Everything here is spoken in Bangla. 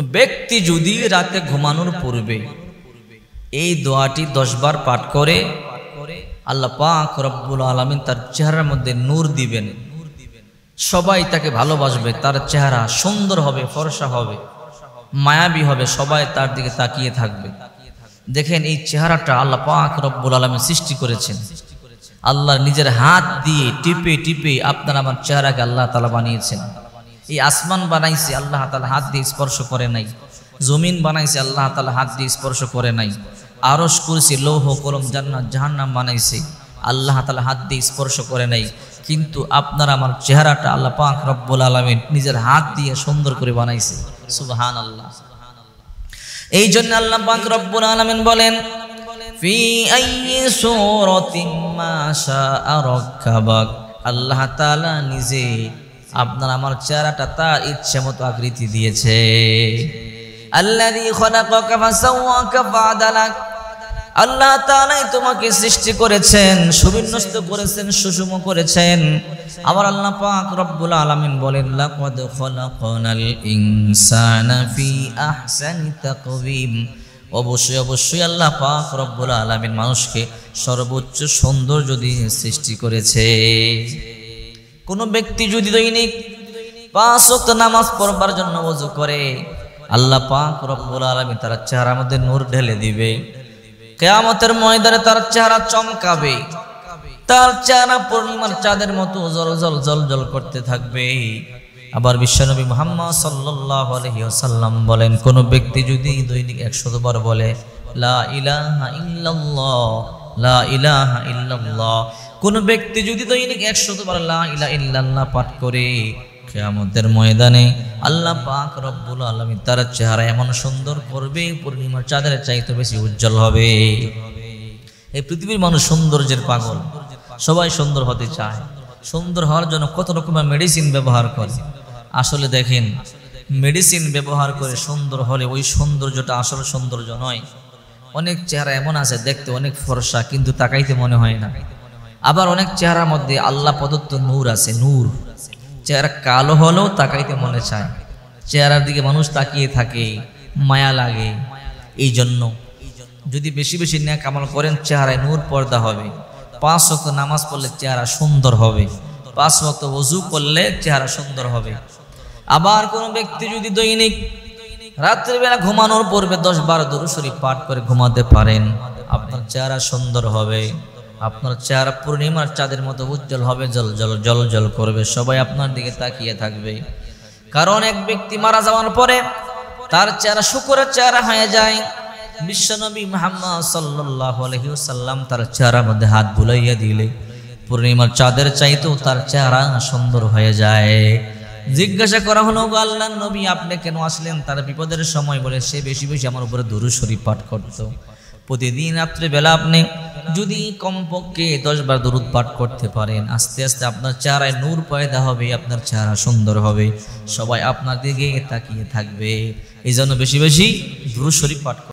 ব্যক্তি যদি রাতে ঘুমানোর পূর্বে এই দোয়াটি 10 বার পাঠ করে আল্লাহ পাক রব্বুল আলামিন তার চেহারার মধ্যে নূর দিবেন। সবাই তাকে ভালোবাসবে, তার চেহারা সুন্দর হবে, ফর্সা হবে, মায়াবী হবে, সবাই তার দিকে তাকিয়ে থাকবে। দেখেন এই চেহারাটা আল্লাহ পাক রব্বুল আলামিন সৃষ্টি করেছেন। আল্লাহ নিজের হাত দিয়ে টিপে টিপে আপনার আমার চেহারাকে আল্লাহ তাআলা বানিয়েছেন। এই আসমান বানাইছে আল্লাহ তাআলা হাত দিয়ে স্পর্শ করে নাই, জমিন বানাইছে আল্লাহ তাআলা হাত দিয়ে স্পর্শ করে নাই, আরশ কুরসি লৌহ কলম জান্নাত জাহান্নাম বানাইছে আল্লাহ তাআলা হাত দিয়ে স্পর্শ করে নাই। কিন্তু আপনার আমার চেহারাটা আল্লাহ পাক রব্বুল আলামিন নিজের হাত দিয়ে সুন্দর করে বানাইছে। সুবহানাল্লাহ। এই জন্য আল্লাহ পাক রব্বুল আলামিন বলেন ফি আইয়ি সূরাতিন মা শাআ রাক্কাবাক। আল্লাহ তাআলা নিজে আপনার আমার চেহারাটা তার ইচ্ছে মতো আকৃতি দিয়েছে। আল্লাযী খালাকাকা ফাসাওয়াকা ফাআদালাক। আল্লাহ তাআলাই তোমাকে সৃষ্টি করেছেন, সুবিন্যস্ত করেছেন, সুষম করেছেন। আবার আল্লাহ পাক রব্বুল আলামিন বলেন লাকাদ খালাকনাল ইনসানা ফি আহসানি তাকওয়িম। অবশ্যই অবশ্যই আল্লাহ পাক রব্বুল আলামিন মানুষকে সর্বোচ্চ সৌন্দর্য দিয়ে সৃষ্টি করেছে। কোন ব্যক্তি যদি দৈনিক 5 ওয়াক্ত নামাজ পড়বার জন্য ওযু করে আল্লাহ পাক রব্বুল আলামিন তার চেহারার মধ্যে নূর ঢেলে দিবে। কিয়ামতের ময়দানে তার চেহারা চমকাবে, তার চেহারা পূর্ণিমার চাঁদের মতো জলজল জলজল করতে থাকবে। আবার বিশ্বনবী মুহাম্মদ সাল্লাল্লাহু আলাইহি ওয়াসাল্লাম বলেন কোন ব্যক্তি যদি দৈনিক 100 বার বলে লা ইলাহা ইল্লাল্লাহ লা ইলাহা ইল্লাল্লাহ, কোন ব্যক্তি যদি দৈনিক 100 বার লা ইলাহা ইল্লাল্লাহ পাঠ করে কিয়ামতের ময়দানে আল্লাহ পাক রব্বুল আলামিন তার চেহারা এমন সুন্দর করবে পূর্ণিমার চাঁদের চাইতে বেশি উজ্জ্বল হবে। এই পৃথিবীর মানুষ সৌন্দর্যের পাগল, সবাই সুন্দর হতে চায়। সুন্দর হওয়ার জন্য কত রকমের মেডিসিন ব্যবহার করে। আসলে দেখেন মেডিসিন ব্যবহার করে সুন্দর হলে ওই সৌন্দর্যটা আসল সৌন্দর্য নয়। অনেক চেহারা এমন আছে দেখতে অনেক ফর্সা কিন্তু তাকাইতে মনে হয় না। আবার অনেক চেহারার মধ্যে আল্লাহ প্রদত্ত নূর আছে, নূর। চেহারা কালো হলেও তাকাইতে মনে চায়, চেহারার দিকে মানুষ তাকিয়ে থাকে, মায়া লাগে। এই জন্য যদি বেশি বেশি নেক আমল করেন চেহারায় নূর পর্দা হবে। 5 ওয়াক্ত নামাজ পড়লে চেহারা সুন্দর হবে, 5 ওয়াক্ত ওযু করলে চেহারা সুন্দর হবে। আবার কোন ব্যক্তি যদি দৈনিক রাত্রির বেলা ঘুমানোর পূর্বে 10 বার দরুদ শরীফ পাঠ করে ঘুমাতে পারেন আপনার চেহারা সুন্দর হবে, আপনার চেহারা পূর্ণিমার চাঁদের মতো উজ্জ্বল হবে, জল জল জল জল করবে, সবাই আপনার দিকে তাকিয়ে থাকবে। কারণ এক ব্যক্তি মারা যাওয়ার পরে তার চেহারা শুকরের চেহারা হয়ে যায়। বিশ্বনবী মুহাম্মদ সাল্লাল্লাহু আলাইহি ওয়াসাল্লাম তার চেহারার মধ্যে হাত বুলাইয়া দিলে পূর্ণিমার চাঁদের চাইতেও তার চেহারা সুন্দর হয়ে যায়। জিজ্ঞাসা করা হলো আল্লাহর নবী আপনি কেন আসলেন? তার বিপদের সময় বলে সে বেশি বেশি আমার উপরে দরুদ শরীফ পাঠ করত। প্রতিদিন রাত্রে বেলা আপনি যদি কমপক্ষে 10 বার দরুদ পাঠ করতে পারেন আস্তে আস্তে আপনার চেহারায় নূর পয়দা হবে, আপনার চেহারা সুন্দর হবে, সবাই আপনার দিকে তাকিয়ে থাকবে। এই জন্য বেশি বেশি দরুদ শরীফ পাঠ